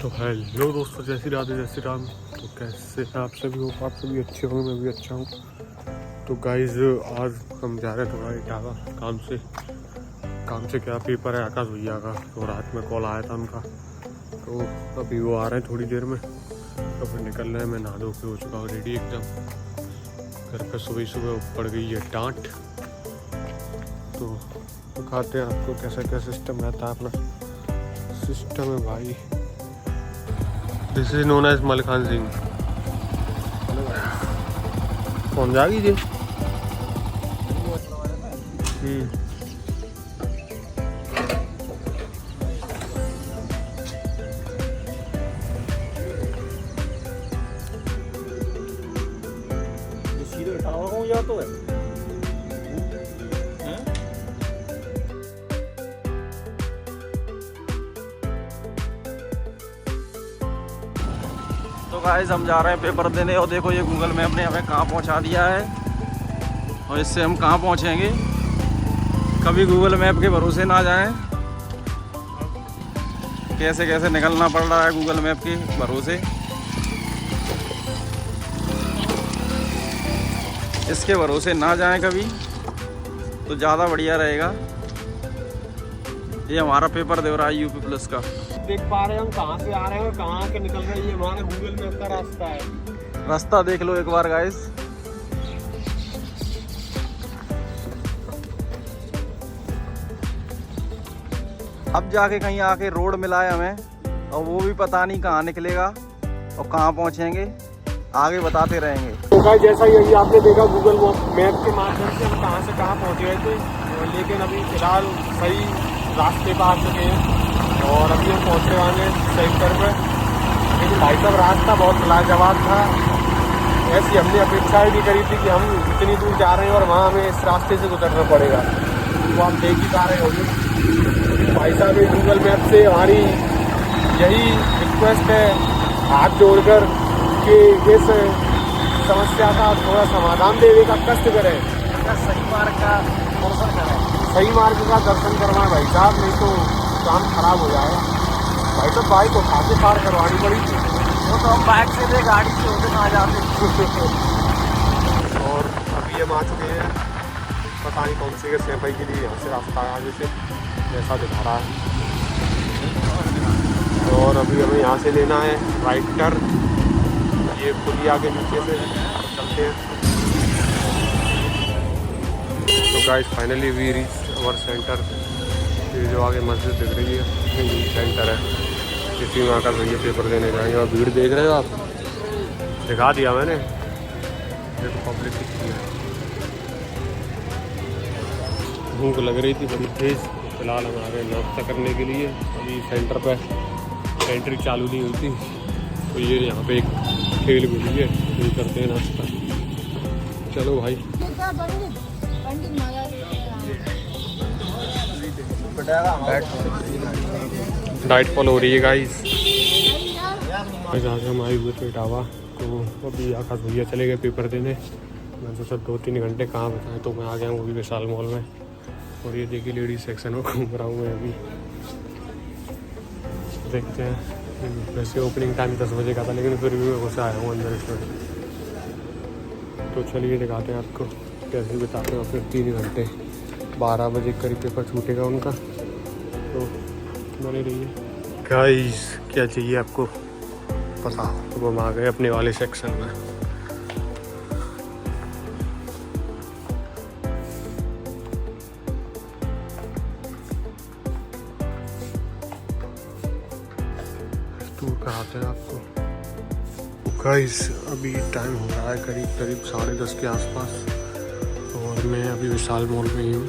तो हेलो दोस्तों, जय श्री राधे जय श्री राम। तो कैसे हैं आप सभी हो? आप सभी अच्छे होंगे, मैं भी अच्छा हूँ। तो गाइज आज हम जा रहे हैं थोड़ा इटावा काम से क्या पेपर है आकाश भैया का। तो रात में कॉल आया था उनका, तो अभी वो आ रहे हैं थोड़ी देर में। तो फिर निकल रहे हैं। मैं नहा धो के हो चुका हूँ रेडी एकदम। घर पर सुबह सुबह पड़ गई है डांट। तो दिखाते हैं आपको कैसा क्या सिस्टम रहता है। अपना सिस्टम है भाई, this is known as Malkhan Singh. कौन जागी जी? सीधे उठावा हो या तो है। तो गाइस हम जा रहे हैं पेपर देने और देखो ये गूगल मैप ने हमें कहाँ पहुँचा दिया है और इससे हम कहाँ पहुँचेंगे। कभी गूगल मैप के भरोसे ना जाएं। कैसे कैसे निकलना पड़ रहा है गूगल मैप के भरोसे। इसके भरोसे ना जाएं कभी, तो ज़्यादा बढ़िया रहेगा। ये हमारा पेपर दे रहा है यूपी प्लस का। देख पा रहे हैं हम कहाँ से आ रहे हैं और कहाँ के निकल रहे हैं। ये हमारा गूगल मैप का रास्ता है। रास्ता देख लो एक बार गाइस। अब जाके कहीं आके रोड मिला है हमें और वो भी पता नहीं कहाँ निकलेगा और कहाँ पहुँचेंगे, आगे बताते रहेंगे। तो गाइस जैसा यही आपने देखा गूगल मैप के माध्यम से हम कहाँ से कहाँ पहुँच गए थे, लेकिन अभी फिलहाल सही रास्ते पर आ चुके हैं और अभी हम पहुँचने वाले हैं सेंटर पर। लेकिन भाई साहब रास्ता बहुत लाजवाब था। ऐसी हमने अपेक्षाएं भी करी थी कि हम इतनी दूर जा रहे हैं और वहाँ हमें इस रास्ते से गुजरना पड़ेगा। तो आप देख ही पा रहे होंगे भाई साहब, ये गूगल मैप से हमारी यही रिक्वेस्ट है हाथ जोड़कर कि इस समस्या का थोड़ा समाधान देने का कष्ट करें। सही मार्ग का दर्शन करें, सही मार्ग का दर्शन करवाएं भाई साहब, नहीं तो काम खराब हो जाएगा। भाई साहब बाइक उठा के पार करवानी पड़ी। वो तो हम बाइक से थे, गाड़ी से होते ना जाते। और अभी हम आ चुके हैं पता नहीं कौन से सैफई के लिए। यहाँ से रास्ता आगे से ऐसा दिखा रहा है। और अभी हमें यहाँ से लेना है राइट टर्न। ये पुलिया के नीचे से चलते हैं। तो guys finally we reach our centre. ये जो आगे मस्जिद दिख रही है ये सेंटर है। इसी में आकर भैया पेपर देने जाएंगे। और भीड़ देख रहे हो आप, दिखा दिया मैंने। देखो पब्लिक कितनी है। भूख लग रही थी बड़ी तेज़। फिलहाल हम आ गए नाश्ता करने के लिए। अभी सेंटर पर एंट्री चालू नहीं हुई थी, तो ये यहाँ पे एक खेल मिली है, ये करते हैं नाश्ता। चलो भाई। डाइट फॉलो हो रही है गाइस। आज हम आए हुए थे इटावा। तो अभी आकाश भैया चले गए पेपर देने। मैं सोचा 2-3 घंटे कहाँ बताएं, तो मैं आ गया हूँ अभी विशाल मॉल में। और ये देखिए लेडीज सेक्शन में घूम रहा हूँ मैं अभी। देखते हैं। वैसे ओपनिंग टाइम 10 बजे का था, लेकिन फिर भी मैं घुस आया हूँ अंदर इसमें। तो चलिए दिखाते हैं आपको कैसे बिताते हैं फिर 3 घंटे। 12 बजे करीब पेपर छूटेगा उनका, तो बने रहिए। गाइस क्या चाहिए आपको पता? तो हम आ गए अपने वाले सेक्शन में। टूर कराते हैं आपको। गाइस अभी टाइम हो रहा है करीब 10:30 के आसपास। और मैं अभी विशाल मॉल में ही हूँ,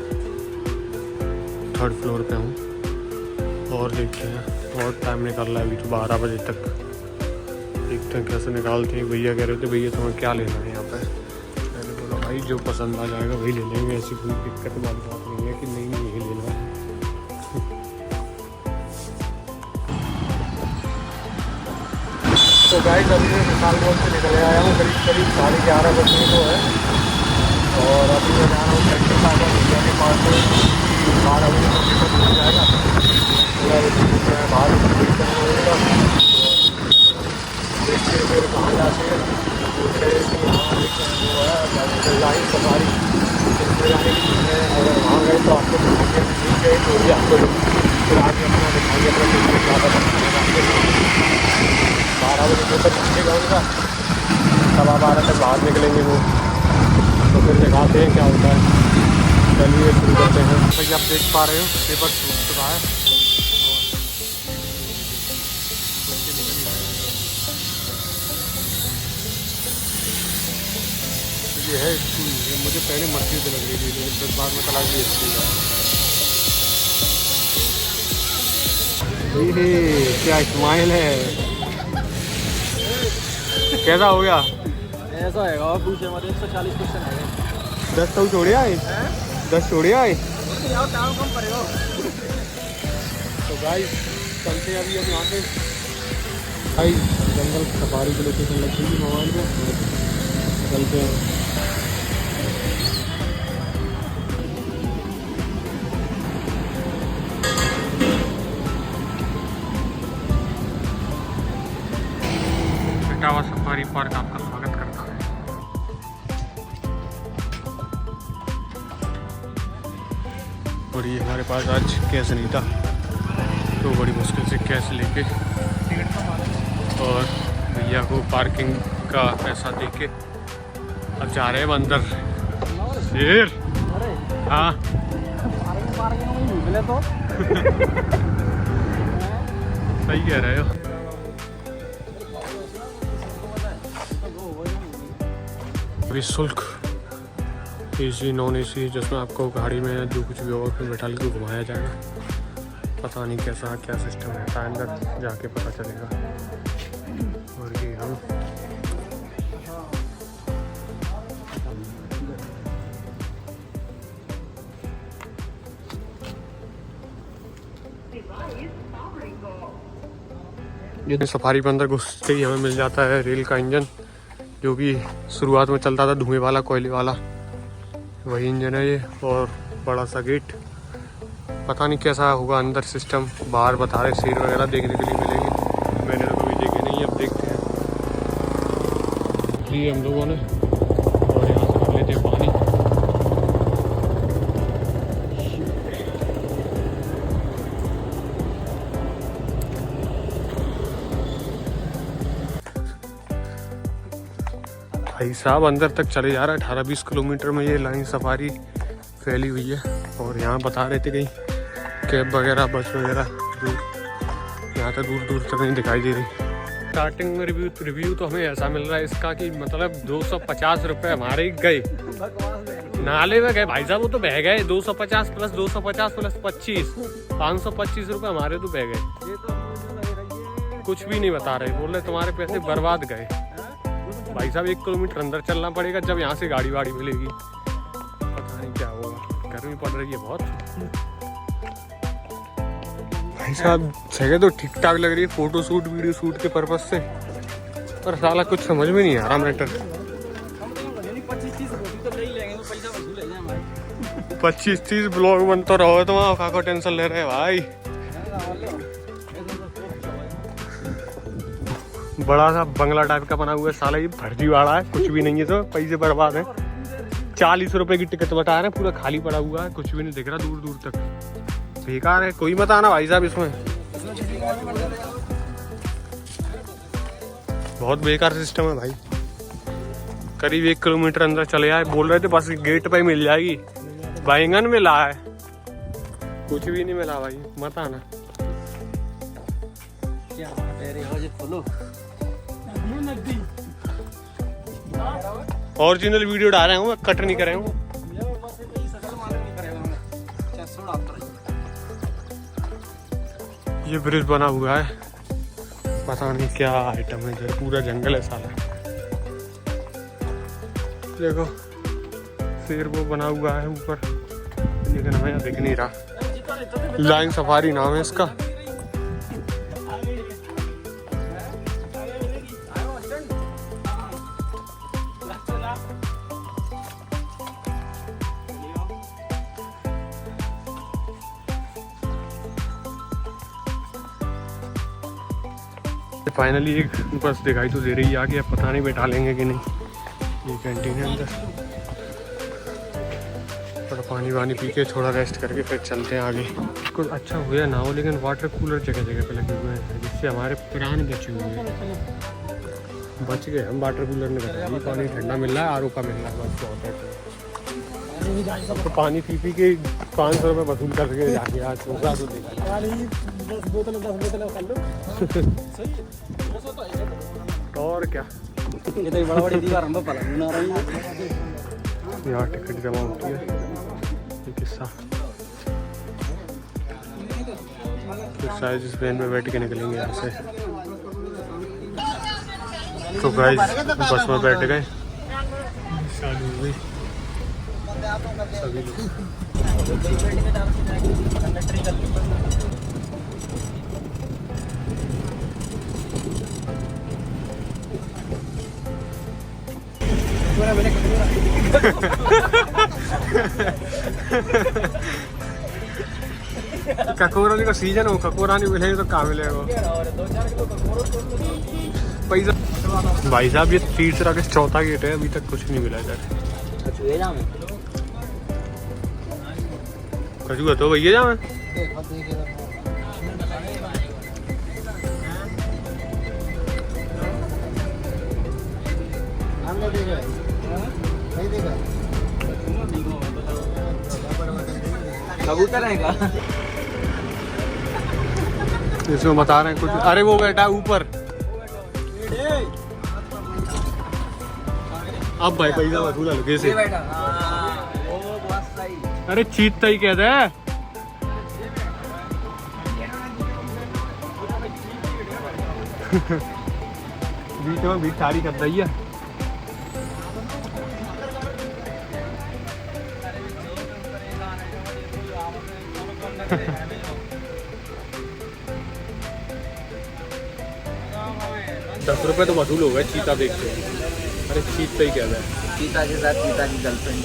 3rd फ्लोर पे हूँ। और देखते हैं और टाइम निकल रहा है अभी तो 12 बजे तक। देखते हैं कैसे निकालते हैं। भैया कह रहे थे भैया तुम्हें क्या लेना है यहाँ पे। मैंने बोला भाई जो पसंद आ जाएगा वही ले लेंगे, ऐसी कोई दिक्कत वाली बात नहीं है कि नहीं यही लेना है। तो गाइस अभी मैं विशाल मॉल से निकल आया हूँ करीब 11:30 बजे को है। और अभी मैं जा रहा हूँ सेक्टर साहब भैया के पास से। 12 बजे तक मिल जाएगा। पूरा बाहर वेट करना होगा। आगे फिर कहाँ जाते हैं लाइन सफारी जाने की है। अगर वहाँ गए तो आपको दिखाएंगे, नहीं गए तो भी आपको फिर आगे अपना दिखाएंगे अपना कितने ज़्यादा आपके 12 बजे तक पहुँचेगा उनका, 12:15 तक बाहर निकलेंगे वो, तो फिर दिखाते हैं क्या होता है। चलिए शुरू करते हैं। भाई आप देख पा रहे हो पेपर छूट चुका है ये है स्कूल। ये मुझे पहले मस्जिद लग रही थी लेकिन फिर बाद में कला की स्कूल है। ये क्या स्माइल है, कैसा हो गया? ऐसा है और पूछे मत 140 क्वेश्चन है। 10 तो छोड़े आए, 10 छोड़े आए। काम कम करेगा। तो गाइस चलते हैं अभी हम यहाँ से। भाई जंगल सफारी की लोकेशन लग गई मोबाइल में, चलते हैं। इटावा सफारी पार्क आपका स्वागत करता है। और ये हमारे पास आज कैश नहीं था तो बड़ी मुश्किल से कैश लेके और भैया को पार्किंग का पैसा देके अब जा रहे हैं अंदर। शेर हाँ तो सही कह रहे हो। अभी शुल्क एसी नॉन एसी जिसमें आपको गाड़ी में जो कुछ भी होगा उसमें बैठा के घुमाया जाएगा। पता नहीं कैसा क्या सिस्टम रहता है, अंदर जाके पता चलेगा। और ये हम ये सफारी के अंदर घुसते ही हमें मिल जाता है रेल का इंजन, जो कि शुरुआत में चलता था धुएं वाला कोयले वाला, वही इंजन है ये। और बड़ा सा गेट, पता नहीं कैसा होगा अंदर सिस्टम। बाहर बता रहे शेर वगैरह देखने के लिए मिलेगी, मैंने तो कभी देखे नहीं, अब देखते हैं। ये हम लोगों ने और यहाँ से कर लेते हैं पानी। भाई साहब अंदर तक चले जा रहा है, 18-20 किलोमीटर में ये लाइन सफारी फैली हुई है। और यहाँ बता रहे थे कहीं कैब वगैरह बस वगैरह दूर, यहाँ तक दूर दूर तक नहीं दिखाई दे रही। स्टार्टिंग में रिव्यू तो हमें ऐसा मिल रहा है इसका कि मतलब 250 रुपये हमारे गए नाले में गए भाई साहब, वो तो बह गए। 250 प्लस 250 प्लस 25, 525 रुपये हमारे तो बह गए। कुछ भी नहीं बता रहे, बोल रहे तुम्हारे पैसे बर्बाद गए। भाई साहब 1 किलोमीटर अंदर चलना पड़ेगा जब यहाँ से गाड़ी वाड़ी मिलेगी। पता नहीं क्या होगा, गर्मी पड़ रही है बहुत। भाई साहब जगह तो ठीक ठाक लग रही है फोटो शूट वीडियो शूट के पर्पज से, पर साला कुछ समझ में नहीं आ रहा मैटर। 25-30 ब्लॉग बन तो रहो तुम, काको टेंशन ले रहे भाई। बड़ा सा बंगला टाइप का बना हुआ है साला, ये फर्जी वाला है, कुछ भी नहीं है, तो पैसे बर्बाद है। 40 रुपए की टिकट बता रहे हैं, पूरा खाली पड़ा हुआ है, कुछ भी नहीं दिख रहा दूर दूर तक, बेकार है। कोई मत आना भाई साहब इसमें, बहुत बेकार सिस्टम है भाई। करीब 1 किलोमीटर अंदर चले आए, बोल रहे थे बस गेट पे ही मिल जाएगी, बैंगन मिला है, कुछ भी नहीं मिला भाई, मत आना। ओरिजिनल वीडियो डाल रहे हूँ, कट नहीं कर रहे हूँ। ये ब्रिज बना हुआ है, पता नहीं क्या आइटम है इधर, पूरा जंगल है साला। देखो शेर वो बना हुआ है ऊपर, लेकिन हमें यहाँ दिख नहीं रहा। लाइन सफारी नाम है इसका। फाइनली एक बस दिखाई तो दे रही है आगे, अब पता नहीं बैठा लेंगे कि नहीं। ये कैंटीन है अंदर, थोड़ा पानी वानी पी के थोड़ा रेस्ट करके फिर चलते हैं आगे। कुछ अच्छा हुआ ना हो, लेकिन वाटर कूलर जगह जगह पे लगे हुए हैं जिससे हमारे प्राण बचे हुए हैं। बच गए हम, वाटर कूलर में रखा है, पानी ठंडा मिल रहा है, आर ओ का मिल रहा है, बस बहुत है। तो पानी पी के 500 रुपये वसूल करके जाके आज होगा तो देखा। 10 बोतल कर लो। और क्या, ये तो बड़ा बड़ी दीवार हम पला बना रही है। यहाँ टिकट जमा होती है, ये किस्सा। फिर शायद इस ट्रेन में बैठ के निकलेंगे यहाँ से। तो गाइस बस में बैठ गए, शादी हो गई सभी लोग। ककोरानी का सीजन हो, ककोरानी मिलेगी तो कहाँ मिलेगा पैसा। भाई साहब ये तीसरा के चौथा गेट है, अभी तक कुछ नहीं मिला इधर। कचू तो भैया जा मैं कबूतर है का इसमें बता रहे हैं कुछ। अरे वो बैठा ऊपर, अब भाई पैसा वसूला लगे से। अरे चीता ही कहते हैं। बीच में भी ठारी कर रही है। 10 रुपए तो वसूल हो गए चीता देख के। अरे चीता ही क्या है, चीता के साथ चीता की गर्लफ्रेंड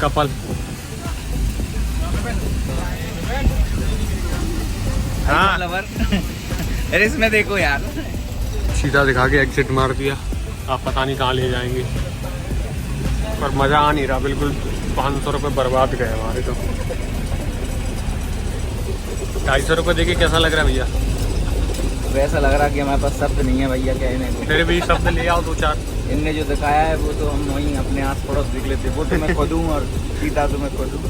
कपल। हाँ अरे इसमें देखो यार, चीता दिखा के एग्जिट मार दिया। आप पता नहीं कहाँ ले जाएंगे, पर मज़ा आ नहीं रहा बिल्कुल। 500 रुपये बर्बाद गए हमारे तो। 250 रुपये देके कैसा लग रहा है भैया? वैसा लग रहा कि हमारे पास शब्द नहीं है भैया कहने को। फिर भी शब्द ले आओ 2-4। इनने जो दिखाया है वो तो हम वहीं अपने आस पड़ोस देख लेते। वो तो मैं खोदूँ और सीता तो मैं खोदूँ।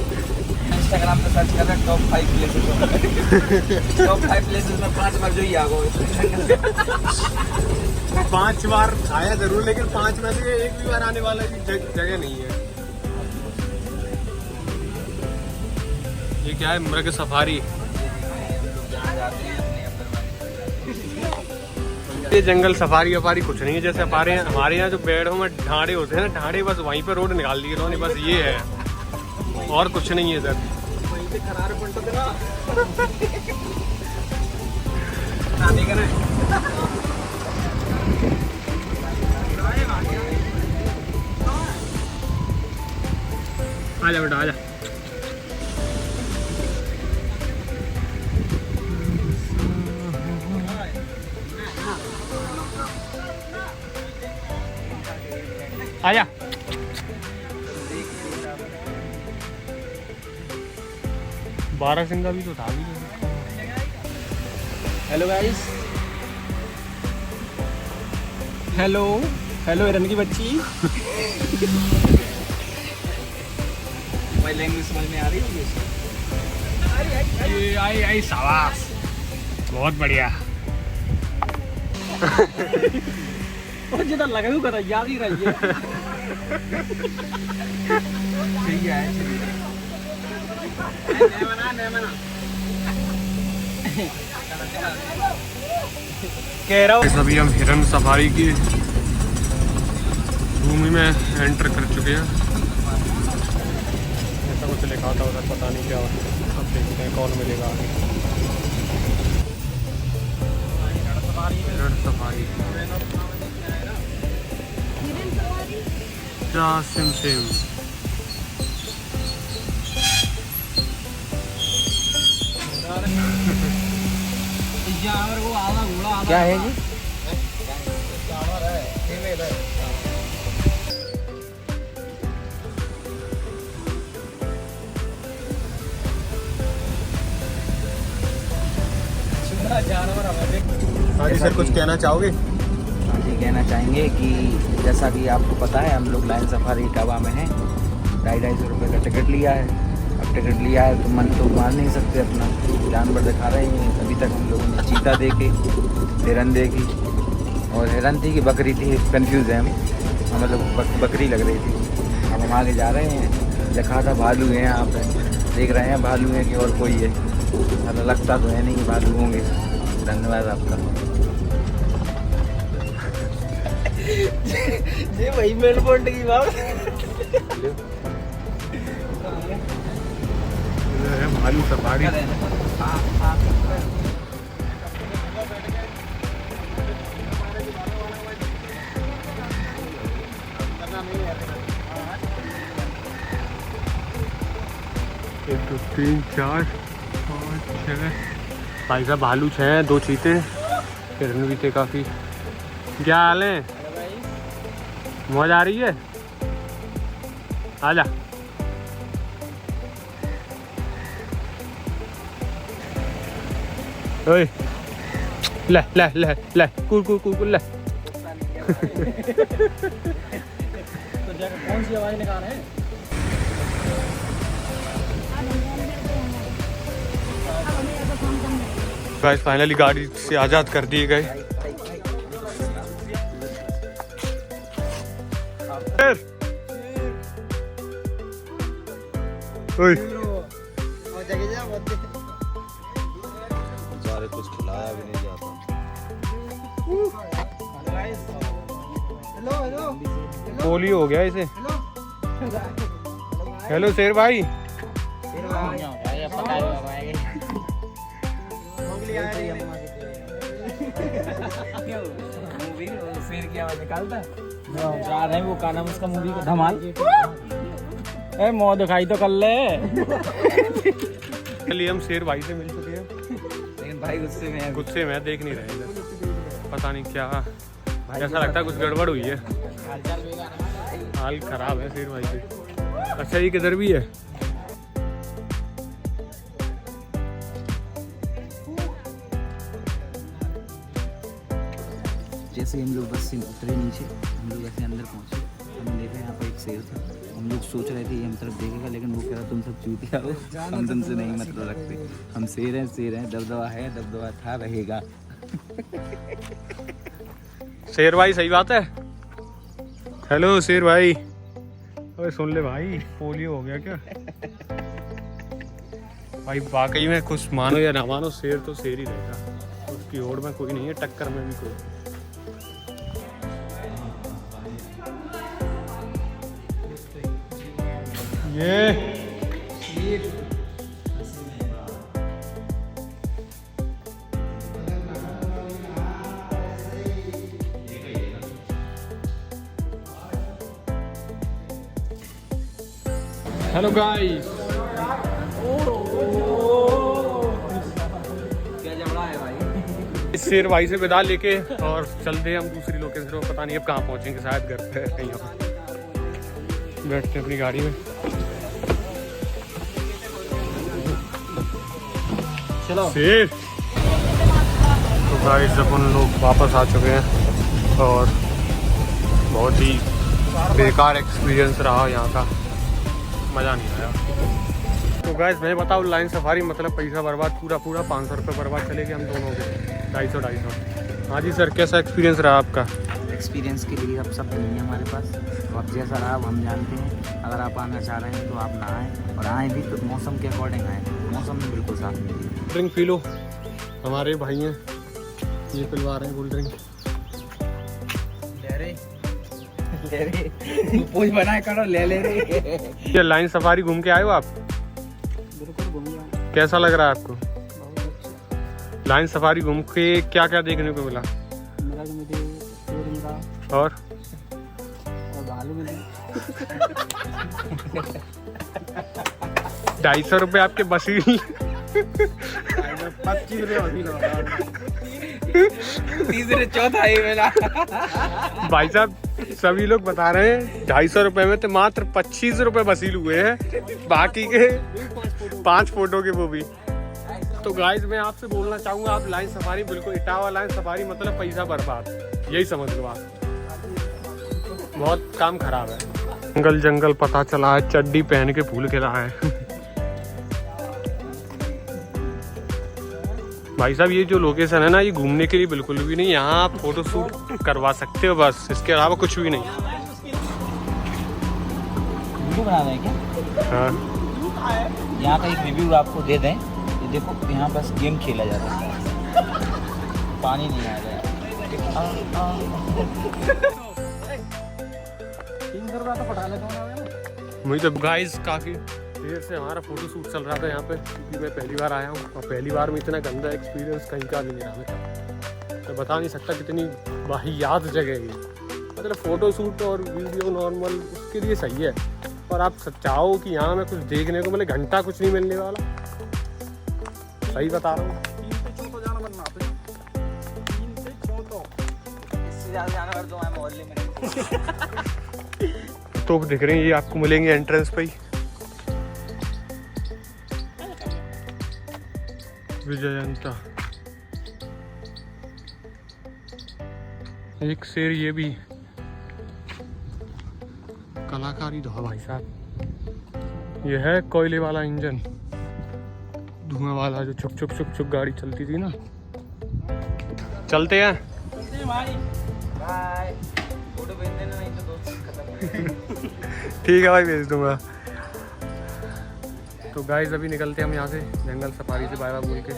इंस्टाग्राम पे सर्च कर रहे टॉप 5 प्लेसेस। टॉप 5 प्लेसेस में 5 बार जो ही आ गए। 5 बार आया जरूर, लेकिन 5 में से एक भी बार आने वाला जगह नहीं है। ये क्या है? मृग सफारी। ये जंगल सफारी वफारी कुछ नहीं है। जैसे हमारे यहाँ जो पेड़ों में ढाड़े होते हैं ना, ढाड़े बस वहीं पे रोड निकाल दी इन्होंने, बस ये है और कुछ नहीं है सर। आजा बेटा आजा। आजा। बारहसिंगा भी तो था भी। हेलो गाइस, हेलो हेलो हिरन की बच्ची। भाई लैंग्वेज समझ में आ रही होगी? ये आई शाबाश, बहुत बढ़िया। और जितना लगा हुआ था याद ही रही है। सही है। कह रहा हूँ अभी हम हिरन सफारी की भूमि में एंटर कर चुके हैं। ऐसा कुछ लिखा था उधर, पता नहीं क्या होता। अब देखते हैं कौन मिलेगा आगे। हिरन सफारी जा सिम सिम। क्या है जी? हाँ जी सर, कुछ कहना चाहोगे? हाँ जी, कहना चाहेंगे कि जैसा कि आपको पता है, हम लोग लाइन सफारी इटावा में हैं। 250 रुपये का टिकट लिया है। अब टिकट लिया है तो मन तो मार नहीं सकते अपना, जानवर दिखा रहे हैं। अभी तक हम लोगों ने चीता देखे, हिरन देखी, और हिरन थी कि बकरी थी, कंफ्यूज है हम मतलब बकरी लग रही थी। अब हम आगे जा रहे हैं, लिखा था भालू हैं यहाँ पे, देख रहे हैं भालू हैं कि और कोई है। मतलब लगता तो है नहीं कि भालू होंगे। धन्यवाद आपका। ये वही मेल पॉइंट की बात भालू सफारी। एक दो तीन चार पाँच छः भाई साहब भालू हैं, 2 चीते, हिरन भी थे काफ़ी। क्या हाल है? मौज आ रही है? आजा। ओए ले ले ले ले कूल कूल कूल कूल ले। तो जाकर कौन सी आवाज निकाल रहे हैं? गाइस फाइनली गाड़ी से आज़ाद कर दिए गए। बेचारे कुछ खिलाया भी नहीं जाता। पोलियो हो गया इसे। हेलो शेर भाई। शेर की आवाज निकालता जा रहे हैं। वो का नाम उसका मूवी का धमाल। ए मौ दिखाई तो कर ले। चलिए हम शेर भाई से मिल चुके हैं, लेकिन भाई गुस्से में देख नहीं रहे इधर। पता नहीं क्या, ऐसा लगता है कुछ गड़बड़ हुई है। हाल खराब है शेर भाई से। अच्छा ये किधर भी है? जैसे हम लोग बस से उतरे नीचे, हम लोग ऐसे अंदर पहुंचे, हमने देखा यहाँ पर एक शेर था। हम लोग सोच रहे थे ये हम तरफ देखेगा, लेकिन वो कह रहा तुम सब चूतिया हो, हम तुमसे नहीं मतलब रखते। हम शेर हैं, दबदबा है, दबदबा था, रहेगा। शेर भाई सही बात है। हेलो शेर भाई। अरे सुन ले भाई, पोलियो हो गया क्या? भाई वाकई में कुछ मानो या ना मानो, शेर तो शेर ही रहेगा। उसकी होड़ में कोई नहीं है, टक्कर में भी कोई। ये हेलो गाइस। क्या जबड़ा है भाई? इस शेर भाई से विदा लेके और चलते हैं हम दूसरी लोकेशन पर। पता नहीं अब कहाँ पहुँचेंगे, शायद घर पे कहीं पर। बैठते हैं अपनी गाड़ी में। चलो शेर। तो गाइस अपन लोग वापस आ चुके हैं और बहुत ही बेकार एक्सपीरियंस रहा यहाँ का, मज़ा नहीं आया। तो गाइस मैं बताऊँ, लाइन सफारी मतलब पैसा बर्बाद, पूरा 500 रुपये बर्बाद चले गए हम दोनों के, 250। हाँ जी सर, कैसा एक्सपीरियंस रहा आपका? एक्सपीरियंस के लिए अब सब नहीं है हमारे पास, और जैसा रहा अब हम जानते हैं। अगर आप आना चाह रहे हैं तो आप ना आएँ, और आएँ भी तो मौसम के अकॉर्डिंग आएँ। मौसम में बिल्कुल साफ नहीं है। ड्रिंक पी लो, हमारे भाई हैं ये पिलवा रहे हैं कोल्ड ड्रिंक। ले रे पोज बनाए करो, ले रे। ये लाइन सफारी घूम के आए हो आप? बिल्कुल घूम गया। कैसा लग रहा है आपको? बहुत अच्छा। लाइन सफारी घूम के क्या क्या देखने को मिला? मिराज में शेर मिला और भालू मिले। 250 रुपये आपके बसी। 25 रुपये तीसरे चौथा ही मेरा। भाई साहब सभी लोग बता रहे हैं 250 रुपए में तो मात्र 25 रुपए वसूल हुए हैं, बाकी के 5 फोटो के वो भी। तो गाइस मैं आपसे बोलना चाहूँगा, आप लाइन सफारी बिल्कुल इटावा लाइन सफारी मतलब पैसा बर्बाद, यही समझ लो आप, बहुत काम खराब है। जंगल जंगल पता चला है, चड्डी पहन के फूल खिला है। भाई साहब ये जो लोकेशन है ना, ये घूमने के लिए बिल्कुल भी नहीं, यहाँ आप फोटो शूट करवा सकते हो बस, इसके अलावा कुछ भी नहीं। वीडियो बना रहे हैं क्या? हाँ यहाँ का एक रिव्यू आपको दे दें, ये देखो यहाँ बस गेम खेला जाता है, पानी नहीं आ रहा है। 300 रुपये तो पटा लेता हूँ। मुझे तो गाइस काफ़ी देर से हमारा फोटो शूट चल रहा था यहाँ पे, क्योंकि मैं पहली बार आया हूँ और पहली बार में इतना गंदा एक्सपीरियंस कहीं का भी नहीं रहा मेरा। मैं बता नहीं सकता कितनी वाहियात जगह है ये, मतलब फ़ोटो शूट और वीडियो नॉर्मल उसके लिए सही है, और आप चाहो कि यहाँ में कुछ देखने को मतलब घंटा कुछ नहीं मिलने वाला, सही बता रहा हूँ। 3 से 4 जाना बनना आप 3 से 4 इससे ज़्यादा जाना कर दो मोहल्ले में। तो दिख रहे हैं ये आपको मिलेंगे एंट्रेंस पे ही, विजयंता। एक शेर ये भी कलाकारी दो भाई साहब। ये है कोयले वाला इंजन, धुआं वाला, जो चुक चुक चुक चुक गाड़ी चलती थी ना। चलते हैं भाई बाय, फोटो भेज देना नहीं तो दोस्त खत्म। ठीक है भाई, भेज दूंगा। तो गाइस अभी निकलते हैं हम यहाँ से, जंगल सफारी से बाय बाय बोल के।